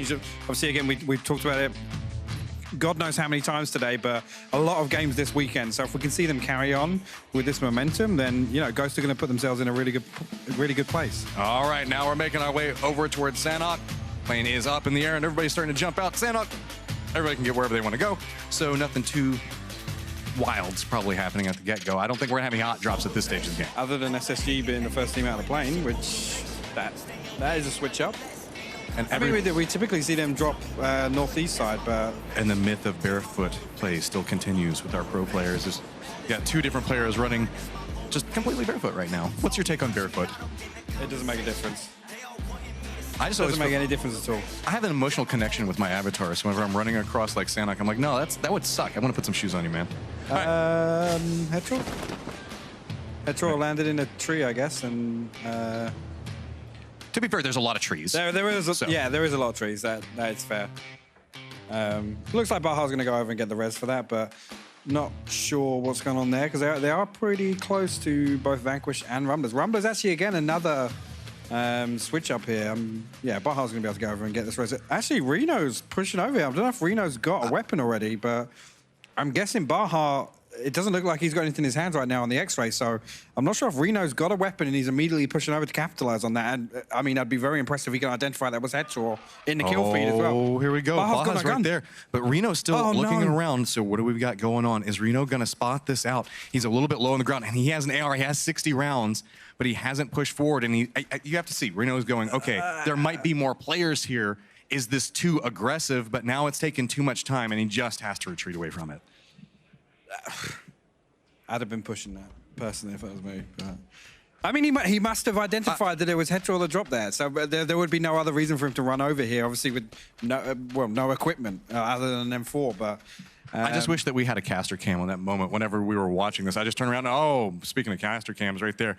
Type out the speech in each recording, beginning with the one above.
changed. Obviously, again, we've talked about it God knows how many times today, but a lot of games this weekend. So if we can see them carry on with this momentum, then, you know, Ghost are going to put themselves in a really good place. All right, now we're making our way over towards Sanhok. Plane is up in the air, and everybody's starting to jump out. Sanhok, everybody can get wherever they want to go. So nothing too wild's probably happening at the get-go. I don't think we're going to have any hot drops at this stage of the game. Other than SSG being the first team out of the plane, which that is a switch up. And I mean, we typically see them drop northeast side, but... And the myth of barefoot play still continues with our pro players. There's got two different players running just completely barefoot right now. What's your take on barefoot? It doesn't make a difference. I just doesn't make any difference at all. I have an emotional connection with my avatar, so whenever I'm running across like Sanhok, I'm like, no, that would suck. I want to put some shoes on you, man. Hetro? Hetro landed in a tree, I guess, and... To be fair, there's a lot of trees. Yeah, there is a lot of trees. That's fair. Looks like Baja's going to go over and get the res for that, but not sure what's going on there because they are pretty close to both Vanquish and Rumblers. Rumblers actually, again, another switch up here. Yeah, Baja's going to be able to go over and get this res. Actually, Reno's pushing over here. I don't know if Reno's got a weapon already, but I'm guessing Baja... It doesn't look like he's got anything in his hands right now on the X-ray, so I'm not sure if Reno's got a weapon and he's immediately pushing over to capitalize on that. And I mean, I'd be very impressed if he can identify that was Hetro in the kill feed as well. Oh, here we go. Baja's right there. But Reno's still looking around, so what do we got going on? Is Reno going to spot this out? He's a little bit low on the ground, and he has an AR. He has 60 rounds, but he hasn't pushed forward. And you have to see, Reno's going, okay, there might be more players here. Is this too aggressive? But now it's taken too much time, and he just has to retreat away from it. I'd have been pushing that, personally, if it was me. But I mean, he must have identified that it was Hetro that dropped there, so there would be no other reason for him to run over here, obviously with no equipment other than an M4, but... I just wish that we had a caster cam on that moment whenever we were watching this. I just turned around, oh, speaking of caster cams right there.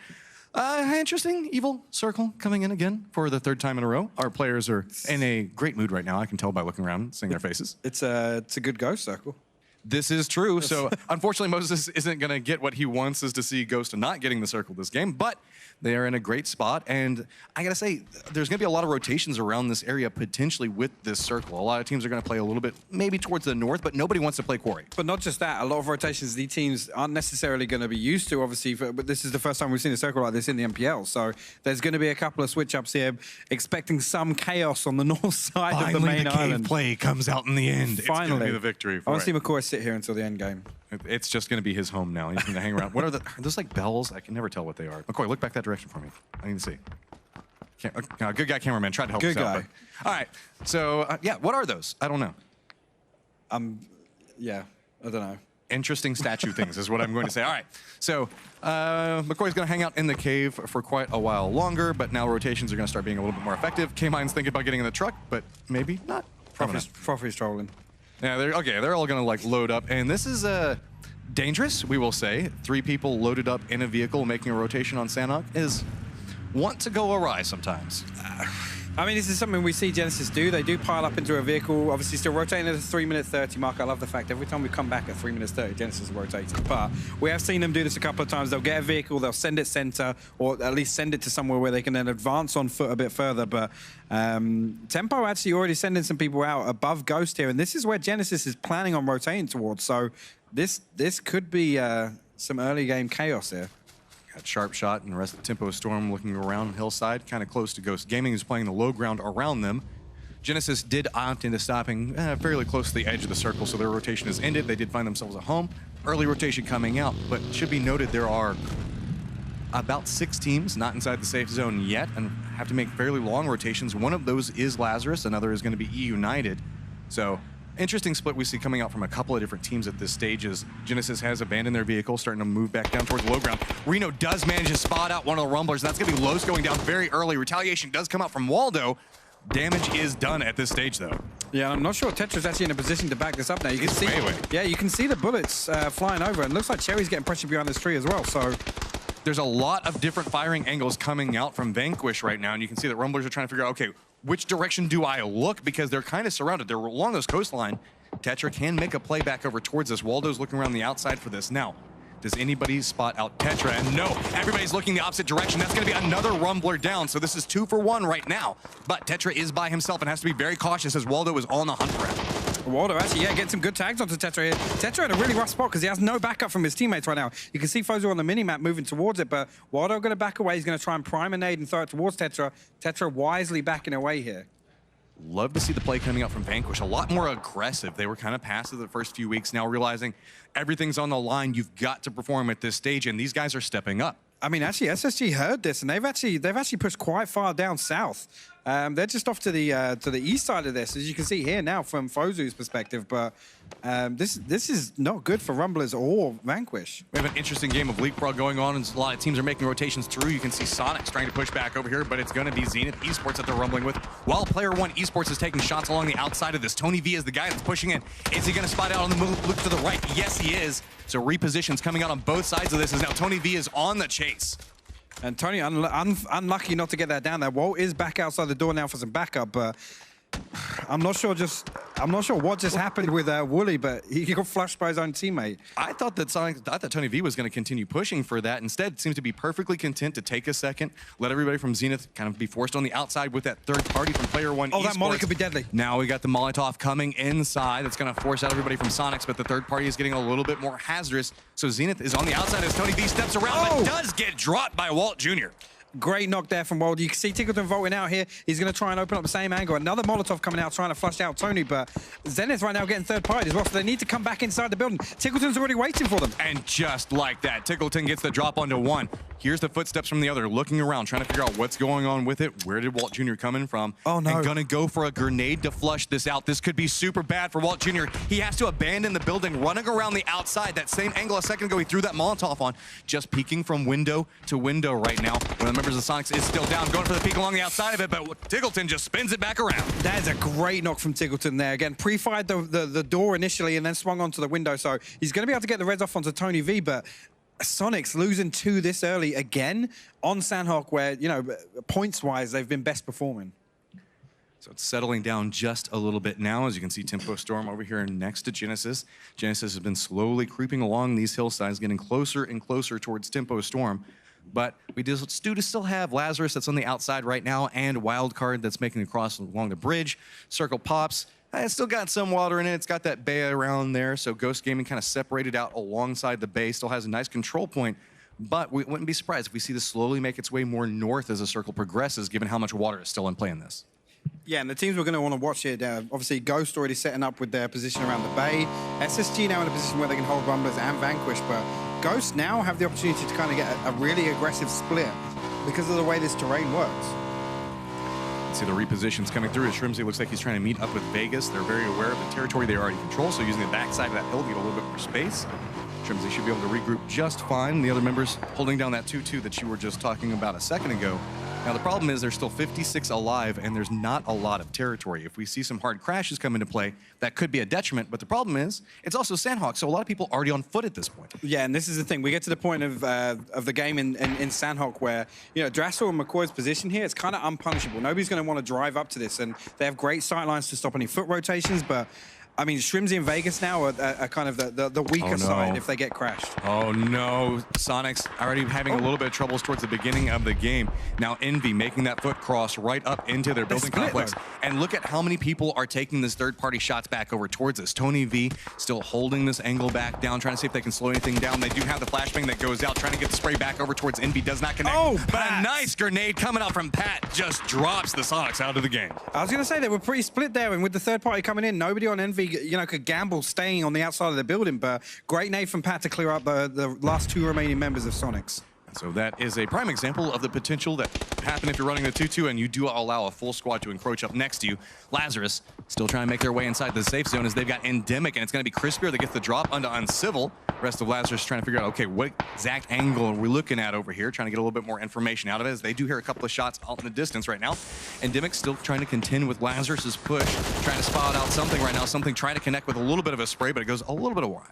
Interesting, Evil Circle coming in again for the third time in a row. Our players are in a great mood right now. I can tell by looking around and seeing their faces. It's a good Ghost Circle. This is true. So unfortunately, Moses isn't going to get what he wants, is to see Ghost not getting the circle this game, but they are in a great spot. And I got to say, there's going to be a lot of rotations around this area potentially with this circle. A lot of teams are going to play a little bit maybe towards the north, but nobody wants to play Quarry. But not just that, a lot of rotations these teams aren't necessarily going to be used to, obviously, but this is the first time we've seen a circle like this in the MPL. So there's going to be a couple of switch-ups here, expecting some chaos on the north side of the main island. Play comes out in the end. Finally. It's going to be the victory for I want to see McCoy sit here until the end game. It's just going to be his home now. He's going to hang around. What are those like bells? I can never tell what they are. McCoy, look back that direction for me. I need to see. Good guy, cameraman. Tried to help us out. All right. So, yeah, what are those? I don't know. Yeah, I don't know. Interesting statue things is what I'm going to say. All right. So, McCoy's going to hang out in the cave for quite a while longer, but now rotations are going to start being a little bit more effective. K-Mine's thinking about getting in the truck, but maybe not. Frothy's trolling. Yeah, they're all gonna like load up, and this is dangerous, we will say. 3 people loaded up in a vehicle making a rotation on Sanhok is want to go awry sometimes. I mean, this is something we see Genesis do. They do pile up into a vehicle, obviously still rotating at a 3-minute 30 mark. I love the fact every time we come back at 3 minutes 30, Genesis is rotating. But we have seen them do this a couple of times. They'll get a vehicle, they'll send it center, or at least send it to somewhere where they can then advance on foot a bit further. But Tempo actually already sending some people out above Ghost here, and this is where Genesis is planning on rotating towards. So this could be some early game chaos here. Got Sharp Shot and the rest of the Tempo Storm looking around Hillside, kind of close to Ghost Gaming, who's playing the low ground around them. Genesis did opt into stopping fairly close to the edge of the circle, so their rotation is ended. They did find themselves at home. Early rotation coming out, but it should be noted there are about 6 teams not inside the safe zone yet and have to make fairly long rotations. One of those is Lazarus, another is going to be E United. So interesting split we see coming out from a couple of different teams at this stage as Genesis has abandoned their vehicle, starting to move back down towards the low ground. Reno does manage to spot out one of the Rumblers, and that's going to be Los going down very early. Retaliation does come out from Waldo. Damage is done at this stage, though. Yeah, I'm not sure Tetra's actually in a position to back this up now. You can see, yeah, you can see the bullets flying over, and it looks like Cherry's getting pressure behind this tree as well. So there's a lot of different firing angles coming out from Vanquish right now, and you can see that Rumblers are trying to figure out, okay, which direction do I look? Because they're kind of surrounded. They're along this coastline. Tetra can make a play back over towards us. Waldo's looking around the outside for this. Now, Does anybody spot out Tetra? And no, everybody's looking the opposite direction. That's going to be another Rumbler down. So this is 2 for 1 right now. But Tetra is by himself and has to be very cautious as Waldo is on the hunt for him. Waldo actually, yeah, getting some good tags onto Tetra here. Tetra in a really rough spot because he has no backup from his teammates right now. You can see Fozu on the minimap moving towards it, but Waldo going to back away. He's going to try and prime a nade and throw it towards Tetra. Tetra wisely backing away here. Love to see the play coming out from Vanquish. A lot more aggressive. They were kind of passive the first few weeks, now realizing everything's on the line. You've got to perform at this stage, and these guys are stepping up. I mean, actually, SSG heard this, and they've actually pushed quite far down south. They're just off to the east side of this, as you can see here now from Fozu's perspective. But this is not good for Rumblers or Vanquish. We have an interesting game of Leapfrog going on, and a lot of teams are making rotations through. You can see Sonic's trying to push back over here, but it's going to be Zenith Esports that they're rumbling with. While Player One Esports is taking shots along the outside of this, Tony V is the guy that's pushing in. Is he going to spot out on the move? Look to the right. Yes, he is. So repositions coming out on both sides of this as now Tony V is on the chase. And Tony unlucky not to get that down there. Walt is back outside the door now for some backup, but I'm not sure what just happened with Wooly, but he got flushed by his own teammate. I thought that Tony V was going to continue pushing for that. Instead, seems to be perfectly content to take a second, let everybody from Zenith kind of be forced on the outside with that third party from Player One. Oh, that Molly could be deadly. Now we got the Molotov coming inside. That's going to force out everybody from Sonics, but the third party is getting a little bit more hazardous. So Zenith is on the outside as Tony V steps around, but does get dropped by Walt Jr. Great knock there from Waldo. You can see Tickleton vaulting out here. He's going to try and open up the same angle. Another Molotov coming out trying to flush out Tony, but Zenith right now getting third party as well, so they need to come back inside the building. Tickleton's already waiting for them. And just like that, Tickleton gets the drop onto one. Here's the footsteps from the other, looking around, trying to figure out what's going on with it. Where did Walt Jr. come in from? Oh, no. And gonna go for a grenade to flush this out. This could be super bad for Walt Jr. He has to abandon the building, running around the outside. That same angle a second ago, he threw that Molotov on, just peeking from window to window right now. One of the members of Sonics is still down, going for the peek along the outside of it, but Tickleton just spins it back around. That is a great knock from Tickleton there. Again, pre-fired the door initially and then swung onto the window, so he's going to be able to get the res off onto Tony V, but Sonics losing 2 this early again on Sanhok, where, you know, points-wise, they've been best performing. So it's settling down just a little bit now. As you can see, Tempo Storm over here next to Genesis. Genesis has been slowly creeping along these hillsides, getting closer and closer towards Tempo Storm. But we do still have Lazarus that's on the outside right now, and Wildcard that's making the cross along the bridge. Circle pops. It's still got some water in it. It's got that bay around there. So Ghost Gaming kind of separated out alongside the bay. Still has a nice control point. But we wouldn't be surprised if we see this slowly make its way more north as the circle progresses, given how much water is still in play in this. Yeah, and the teams we're going to want to watch here, obviously Ghost already setting up with their position around the bay. SSG now in a position where they can hold Rumblers and Vanquish, but Ghost now have the opportunity to kind of get a really aggressive split because of the way this terrain works. See the repositions coming through. Shrimsy looks like he's trying to meet up with Vegas. They're very aware of the territory they already control, so using the backside of that hill to get a little bit more space. Shrimsy should be able to regroup just fine. The other members holding down that 2-2 that you were just talking about a second ago. Now the problem is there's still 56 alive and there's not a lot of territory. If we see some hard crashes come into play, that could be a detriment, but the problem is it's also Sanhok, so a lot of people already on foot at this point. Yeah, and this is the thing. We get to the point of the game in Sanhok where, you know, Drassel and McCoy's position here, it's kind of unpunishable. Nobody's going to want to drive up to this, and they have great sight lines to stop any foot rotations, but I mean, Shrimsy and Vegas now are kind of the weaker side if they get crashed. Oh no, Sonics already having a little bit of troubles towards the beginning of the game. Now Envy making that foot cross right up into their building complex. And look at how many people are taking this third-party shots back over towards us. Tony V still holding this angle back down, trying to see if they can slow anything down. They do have the flashbang that goes out, trying to get the spray back over towards Envy. Does not connect. Oh, but a nice grenade coming out from Pat just drops the Sonics out of the game. I was going to say they were pretty split there, and with the third party coming in, nobody on Envy, you know, could gamble staying on the outside of the building, but great nade from Pat to clear up the last 2 remaining members of Sonics. So that is a prime example of the potential that happen if you're running the 2-2 and you do allow a full squad to encroach up next to you. Lazarus still trying to make their way inside the safe zone as they've got Endemic, and it's going to be Crispier that gets the drop onto Uncivil. Rest of Lazarus trying to figure out, okay, what exact angle are we looking at over here, trying to get a little bit more information out of it as they do hear a couple of shots out in the distance right now. Endemic still trying to contend with Lazarus's push, trying to spot out something right now, something trying to connect with a little bit of a spray, but it goes a little bit of wide.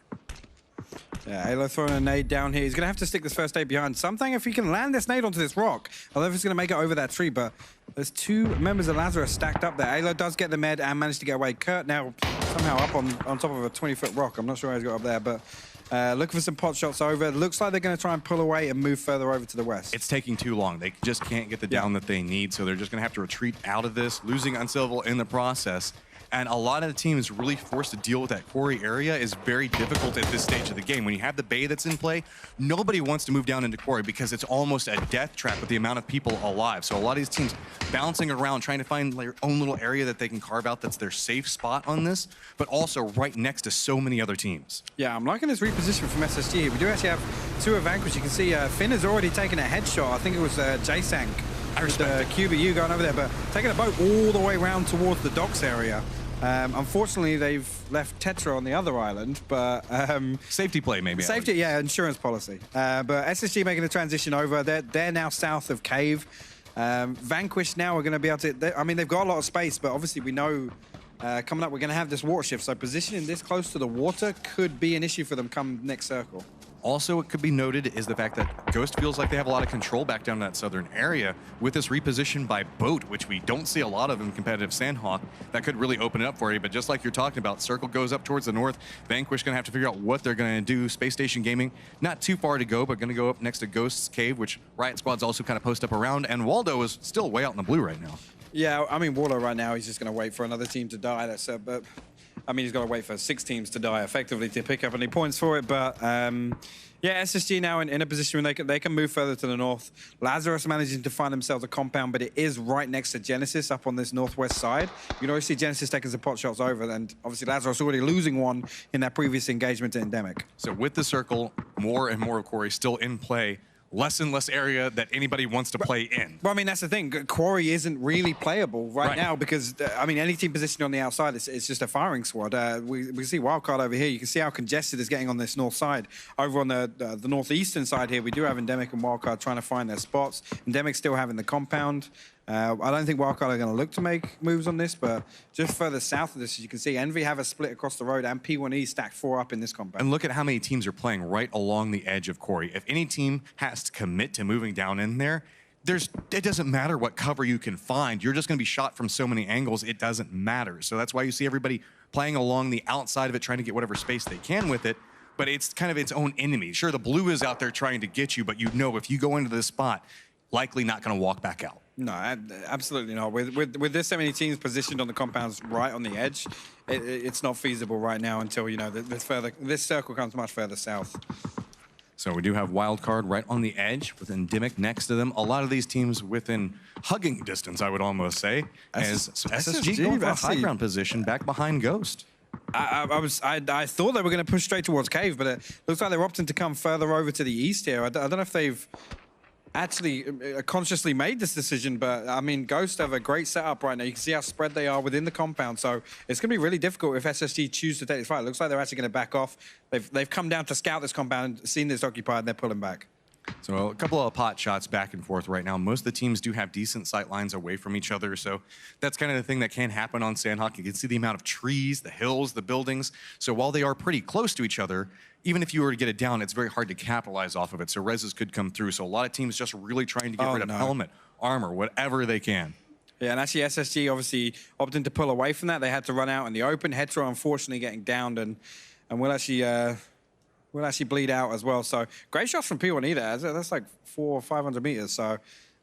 Yeah, Halo throwing a nade down here. He's going to have to stick this first nade behind something. If he can land this nade onto this rock, I don't know if he's going to make it over that tree, but there's 2 members of Lazarus stacked up there. Halo does get the med and manage to get away. Kurt now somehow up on top of a 20-foot rock. I'm not sure how he's got up there, but Looking for some pot shots over. Looks like they're going to try and pull away and move further over to the west. It's taking too long. They just can't get the down that they need, so they're just going to have to retreat out of this, losing Uncivil in the process. And a lot of the teams really forced to deal with that quarry area is very difficult at this stage of the game. When you have the bay that's in play, nobody wants to move down into quarry because it's almost a death trap with the amount of people alive. So a lot of these teams bouncing around, trying to find their own little area that they can carve out that's their safe spot on this, but also right next to so many other teams. Yeah, I'm liking this reposition from SSG here. We do actually have two of Vanquish. You can see Finn has already taken a headshot. I think it was J-Sank. With the QBU going over there, but taking a boat all the way around towards the docks area. Unfortunately, they've left Tetra on the other island, but... safety play, maybe. Safety, yeah, insurance policy. But SSG making the transition over. They're now south of Cave. Vanquish now are going to be able to... I mean, they've got a lot of space, but obviously we know coming up we're going to have this water shift, so positioning this close to the water could be an issue for them come next circle. Also, it could be noted is the fact that Ghost feels like they have a lot of control back down in that southern area with this reposition by boat, which we don't see a lot of in competitive Sanhok. That could really open it up for you, but just like you're talking about, Circle goes up towards the north. Vanquish going to have to figure out what they're going to do. Space Station Gaming, not too far to go, but going to go up next to Ghost's Cave, which Riot Squad's also kind of post up around, and Waldo is still way out in the blue right now. Yeah, I mean, Waldo right now, he's just going to wait for another team to die. That's but I mean, he's got to wait for 6 teams to die effectively to pick up any points for it, but... yeah, SSG now in a position where they can move further to the north. Lazarus managing to find themselves a compound, but it is right next to Genesis up on this northwest side. You can always see Genesis taking some pot shots over, and obviously Lazarus already losing one in that previous engagement to Endemic. So with the circle, more and more of Quarry still in play. Less and less area that anybody wants to play in. Well, I mean, that's the thing. Quarry isn't really playable right now because, I mean, any team positioned on the outside, it's just a firing squad. We see Wildcard over here. You can see how congested it's getting on this north side. Over on the northeastern side here, we do have Endemic and Wildcard trying to find their spots. Endemic still having the compound. I don't think Wildcard are going to look to make moves on this, but just further south of this, as you can see, Envy have a split across the road and P1E stacked 4 up in this compound. And look at how many teams are playing right along the edge of Quarry. If any team has to commit to moving down in there, it doesn't matter what cover you can find. You're just going to be shot from so many angles, it doesn't matter. So that's why you see everybody playing along the outside of it, trying to get whatever space they can with it. But it's kind of its own enemy. Sure, the blue is out there trying to get you, but you know if you go into this spot, likely not going to walk back out. No, absolutely not. With this many teams positioned on the compounds right on the edge, it's not feasible right now until, you know, this circle comes much further south. So we do have Wildcard right on the edge with Endemic next to them. A lot of these teams within hugging distance, I would almost say, as SSG going for a high ground position back behind Ghost. I thought they were going to push straight towards Cave, but it looks like they're opting to come further over to the east here. I don't know if they've actually consciously made this decision, but I mean, Ghost have a great setup right now. You can see how spread they are within the compound, so it's going to be really difficult if SSG choose to take this fight. It looks like they're actually going to back off. They've come down to scout this compound, seen this occupied, and they're pulling back. So a couple of pot shots back and forth right now. Most of the teams do have decent sight lines away from each other, so that's kind of the thing that can happen on Sanhok. You can see the amount of trees, the hills, the buildings. So while they are pretty close to each other, even if you were to get it down, it's very hard to capitalize off of it. So reses could come through. So a lot of teams just really trying to get rid of helmet, armor, whatever they can. Yeah, and actually SSG obviously opting to pull away from that. They had to run out in the open. Hetero unfortunately getting downed, and we'll actually bleed out as well. So great shots from P1E there. That's like 400 or 500 meters. So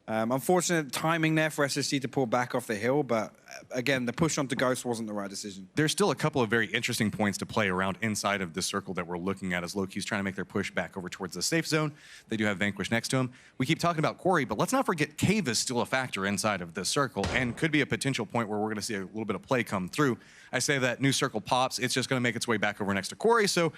unfortunate timing there for SSG to pull back off the hill. But again, the push onto Ghost wasn't the right decision. There's still a couple of very interesting points to play around inside of this circle that we're looking at as Loki's trying to make their push back over towards the safe zone. They do have Vanquish next to him. We keep talking about Quarry, but let's not forget Cave is still a factor inside of this circle and could be a potential point where we're going to see a little bit of play come through. I say that new circle pops, it's just going to make its way back over next to Quarry. So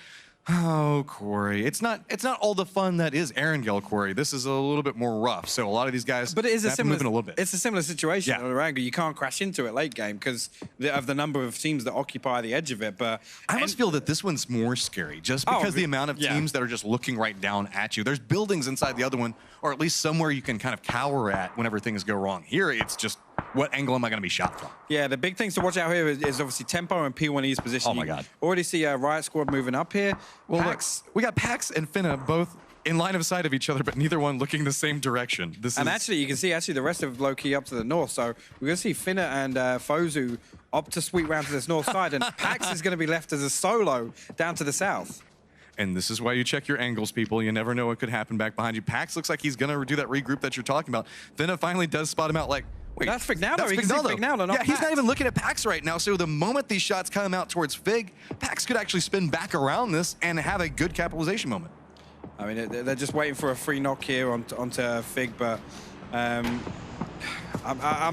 oh, Quarry. It's not all the fun that is Erangel Quarry. This is a little bit more rough. So a lot of these guys but it is have moving a little bit. It's a similar situation on Erangel. You can't crash into it late game because of the number of teams that occupy the edge of it. But I almost feel that this one's more scary just because the amount of teams that are just looking right down at you. There's buildings inside the other one, or at least somewhere you can kind of cower at whenever things go wrong. Here, it's just what angle am I going to be shot from? Yeah, the big things to watch out here is obviously tempo and P1E's position. Oh my God. Already see Riot Squad moving up here. Well, Pax, we got Pax and Finna both in line of sight of each other, but neither one looking the same direction. Actually, you can see the rest of Loki up to the north. So we're going to see Finna and Fozu opt to sweep round to this north side, and Pax is going to be left as a solo down to the south. And this is why you check your angles, people. You never know what could happen back behind you. Pax looks like he's going to do that regroup that you're talking about. Then it finally does spot him out like, wait, that's Fignaldo. That's Fignaldo, not yeah, he's Pax. not even looking at Pax right now. So the moment these shots come out towards Fig, Pax could actually spin back around this and have a good capitalization moment. I mean, they're just waiting for a free knock here onto Fig, but I'm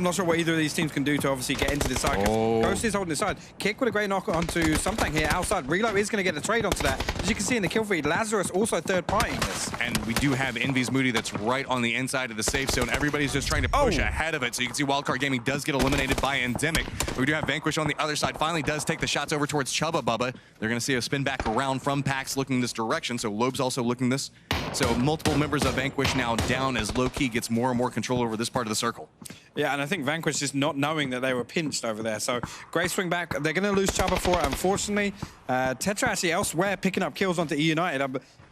not sure what either of these teams can do to obviously get into the side. Ghost is holding the side. Kick with a great knock onto Something here outside. Reload is going to get the trade onto that. As you can see in the kill feed, Lazarus also third partying this. And we do have Envy's Moody that's right on the inside of the safe zone. Everybody's just trying to push ahead of it. So you can see Wildcard Gaming does get eliminated by Endemic. But we do have Vanquish on the other side. Finally does take the shots over towards Chubba Bubba. They're going to see a spin back around from Pax looking this direction. So Loeb's also looking this. So multiple members of Vanquish now down as Low-Key gets more and more control over this part of the circle. Yeah, and I think Vanquish just not knowing that they were pinched over there. So great swing back. They're going to lose Chubba for it, unfortunately. Tetra actually elsewhere picking up kills onto E-United.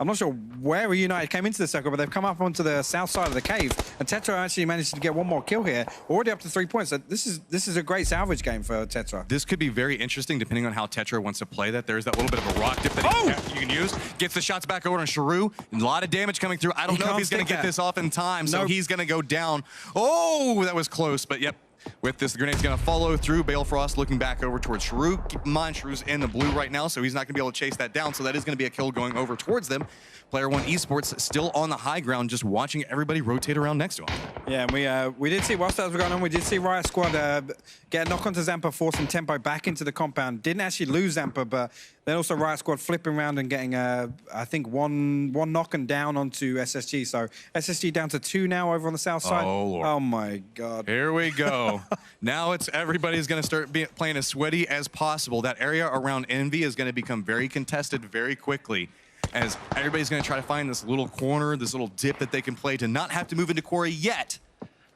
I'm not sure where E-United came into the circle, but they've come up onto the south side of the cave. And Tetra actually managed to get one more kill here, already up to 3 points. So this is a great salvage game for Tetra. This could be very interesting depending on how Tetra wants to play that. There's that little bit of a rock dip that you can use. Gets the shots back over on Sharu. A lot of damage coming through. I don't know if he's going to get this off in time, so he's going to go down. Oh, that was close, but yep. With this, the grenade's going to follow through. Balefrost looking back over towards Sharu. Keep in mind, Sharu's in the blue right now, so he's not going to be able to chase that down, so that is going to be a kill going over towards them. Player One Esports still on the high ground, just watching everybody rotate around next to him. Yeah, and we did see, whilst that was going on, we did see Riot Squad get a knock onto Zampa, forcing Tempo back into the compound. Didn't actually lose Zampa, but then also Riot Squad flipping around and getting, I think, one knock and down onto SSG. So SSG down to 2 now over on the south side. Oh, Lord. Oh my God. Here we go. Now it's everybody's going to start playing as sweaty as possible. That area around Envy is going to become very contested very quickly, as everybody's going to try to find this little corner, this little dip that they can play to not have to move into Quarry yet,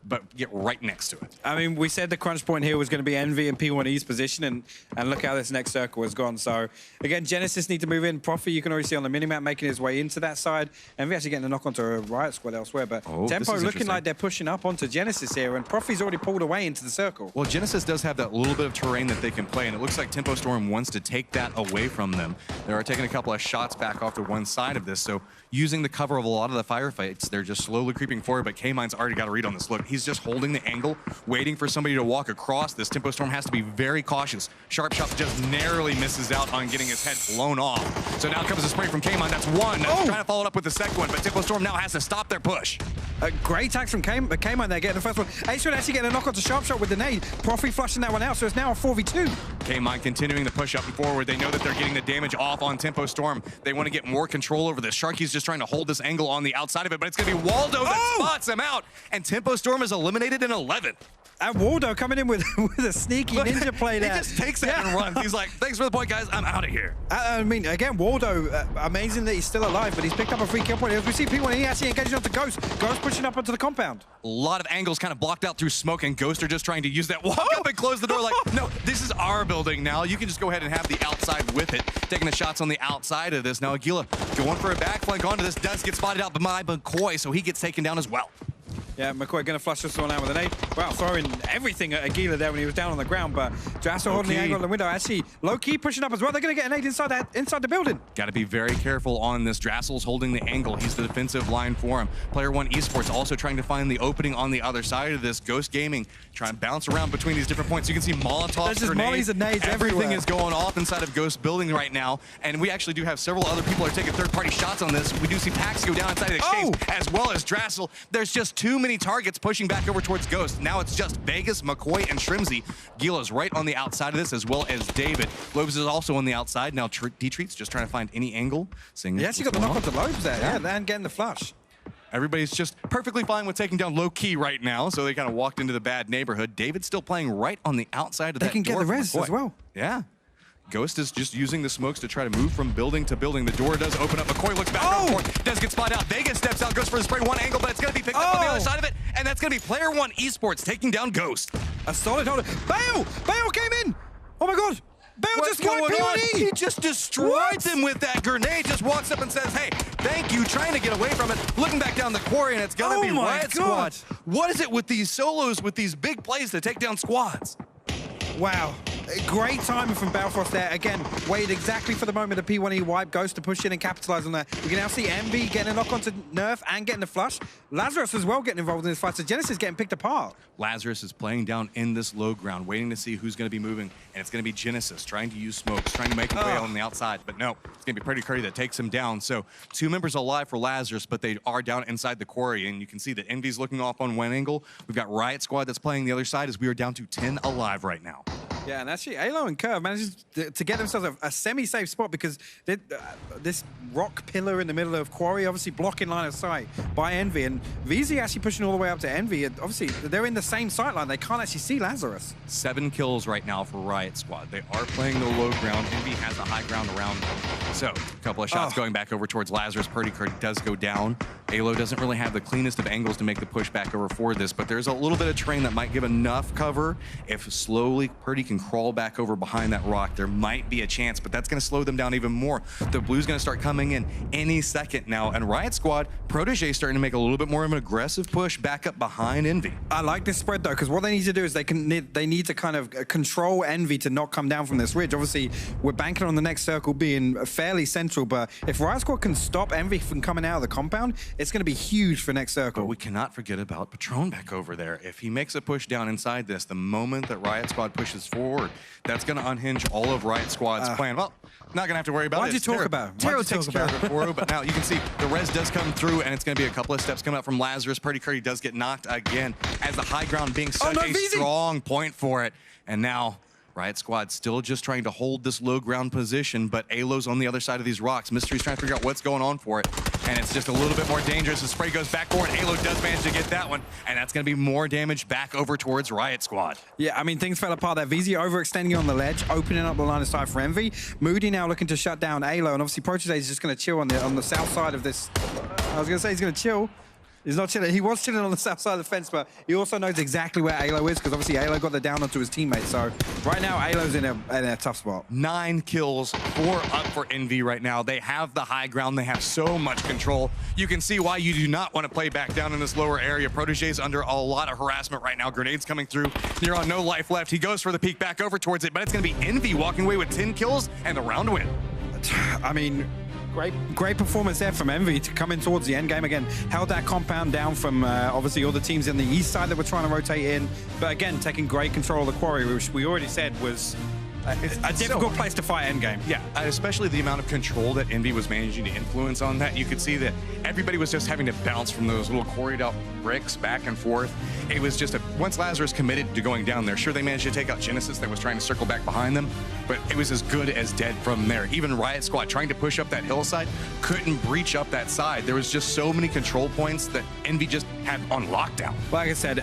but get right next to it. I mean, we said the crunch point here was going to be Envy and P1E's position, and look how this next circle has gone. So, again, Genesis need to move in. Profi, you can already see on the minimap, making his way into that side. Envy actually getting a knock onto a Riot Squad elsewhere, but Tempo looking like they're pushing up onto Genesis here, and Profi's already pulled away into the circle. Well, Genesis does have that little bit of terrain that they can play, and it looks like Tempo Storm wants to take that away from them. They are taking a couple of shots back off to one side of this, so using the cover of a lot of the firefights, they're just slowly creeping forward, but K-Mine's already got a read on this. Look, he's just holding the angle, waiting for somebody to walk across this. Tempo Storm has to be very cautious. Sharp Shot just narrowly misses out on getting his head blown off. So now comes a spray from K-Mine. That's one. Trying to follow it up with the second one, but Tempo Storm now has to stop their push. A great attack from K-Mine there, getting the first one. Ace would actually get a knock onto Sharp Shot with the nade. Profi flushing that one out, so it's now a 4v2. K-Mine continuing the push up and forward. They know that they're getting the damage off on Tempo Storm. They want to get more control over this. Sharky's just trying to hold this angle on the outside of it, but it's going to be Waldo that spots him out, and Tempo Storm is eliminated in 11th. And Waldo coming in with a sneaky ninja play there. He just takes that and runs. He's like, thanks for the point, guys. I'm out of here. I mean, again, Waldo, amazing that he's still alive, but he's picked up a free kill point. As we see P1E actually engaging onto Ghost. Ghost pushing up onto the compound. A lot of angles kind of blocked out through smoke, and Ghost are just trying to use that walk up and close the door like, no, this is our building now. You can just go ahead and have the outside with it. Taking the shots on the outside of this. Now Aguila going for a back flank onto this. Does get spotted out by McCoy, so he gets taken down as well. Yeah, McCoy going to flush this one out with an 8. Wow, throwing everything at Aguila there when he was down on the ground, but Drasso holding the angle on the window. Actually, low-key pushing up as well. They're going to get an 8 inside the building. Got to be very careful on this. Drassel's holding the angle. He's the defensive line for him. Player One Esports also trying to find the opening on the other side of this. Ghost Gaming trying to bounce around between these different points. You can see Molotovs, just mollies and nades everything everywhere. is going off inside of Ghost building right now, and we actually do have several other people are taking third-party shots on this. We do see Pax go down inside of the exchange, as well as Drassel. There's just too many targets pushing back over towards Ghost. Now it's just Vegas, McCoy, and Shrimsy. Gila's right on the outside of this, as well as David. Lobes is also on the outside. Now D-Treat's just trying to find any angle. He actually got the knock onto Lobes there, and getting the flush. Everybody's just perfectly fine with taking down Low-Key right now, so they kind of walked into the bad neighborhood. David's still playing right on the outside of that door. They can get the res as well. Yeah. Ghost is just using the smokes to try to move from building to building. The door does open up. McCoy looks back. Does get spotted out. Vegas steps out, goes for the spray. One angle, but it's going to be picked up on the other side of it. And that's going to be Player One Esports taking down Ghost. A solid holder. Bale came in. Oh my God. Bale just won P1E. He just destroyed them with that grenade. Just walks up and says, hey, thank you. Trying to get away from it. Looking back down the quarry, and it's going to be Riot Squad. What is it with these solos, with these big plays to take down squads? Wow. Great timing from Balfrost there. Again, waited exactly for the moment the P1E wipe goes to push in and capitalize on that. We can now see Envy getting a knock onto Nerf and getting the flush. Lazarus as well getting involved in this fight. So Genesis getting picked apart. Lazarus is playing down in this low ground, waiting to see who's going to be moving, and it's going to be Genesis trying to use smokes, trying to make a way on the outside, but no, it's going to be Pretty Curry that takes him down. So 2 members alive for Lazarus, but they are down inside the quarry, and you can see that Envy's looking off on one angle. We've got Riot Squad that's playing the other side as we are down to 10 alive right now. Yeah, and actually, Alo and Curve manages to get themselves a semi-safe spot because this rock pillar in the middle of Quarry obviously blocking line of sight by Envy, and VZ actually pushing all the way up to Envy. And obviously, they're in the same sight line. They can't actually see Lazarus. 7 kills right now for Riot Squad. They are playing the low ground. Envy has a high ground around them. So, a couple of shots going back over towards Lazarus. Purdy Curdy does go down. Alo doesn't really have the cleanest of angles to make the push back over for this, but there's a little bit of terrain that might give enough cover. If slowly Purdy can crawl back over behind that rock, there might be a chance, but that's going to slow them down even more. The blue's going to start coming in any second now, and Riot Squad, Protege starting to make a little bit more of an aggressive push back up behind Envy. I like this spread though, because what they need to do is they need to kind of control Envy to not come down from this ridge. Obviously, we're banking on the next circle being fairly central, but if Riot Squad can stop Envy from coming out of the compound, it's going to be huge for next circle. But we cannot forget about Patron back over there. If he makes a push down inside this, the moment that Riot Squad pushes forward, that's going to unhinge all of Riot Squad's plan. Well, not going to have to worry about it. Why'd you talk about it? Taro takes care of it for you, but now you can see the res does come through, and it's going to be a couple of steps coming up from Lazarus. Purdy Curdy does get knocked again as the high ground being such a strong point for it. And now Riot Squad still just trying to hold this low ground position, but Alo's on the other side of these rocks. Mystery's trying to figure out what's going on for it, and it's just a little bit more dangerous. The spray goes back forward. Alo does manage to get that one, and that's going to be more damage back over towards Riot Squad. Yeah, I mean, things fell apart there. VZ overextending on the ledge, opening up the line of sight for Envy. Moody now looking to shut down Alo, and obviously Protege is just going to chill on the south side of this. I was going to say he's going to chill. He's not chilling. He was chilling on the south side of the fence, but he also knows exactly where Alo is because obviously Alo got the down onto his teammate. So right now, Alo's in a tough spot. 9 kills, 4 up for Envy right now. They have the high ground. They have so much control. You can see why you do not want to play back down in this lower area. Protege's under a lot of harassment right now. Grenades coming through. You're on no life left. He goes for the peek back over towards it, but it's going to be Envy walking away with 10 kills and the round win. I mean, great performance there from Envy to come in towards the end game again. Held that compound down from obviously all the teams in the east side that were trying to rotate in. But again, taking great control of the quarry, which we already said was a difficult place to fight endgame. Yeah, especially the amount of control that Envy was managing to influence on that. You could see that everybody was just having to bounce from those little quarried out bricks back and forth. It was just once Lazarus committed to going down there, sure, they managed to take out Genesis that was trying to circle back behind them, but it was as good as dead from there. Even Riot Squad trying to push up that hillside couldn't breach up that side. There was just so many control points that Envy just had on lockdown. Like I said,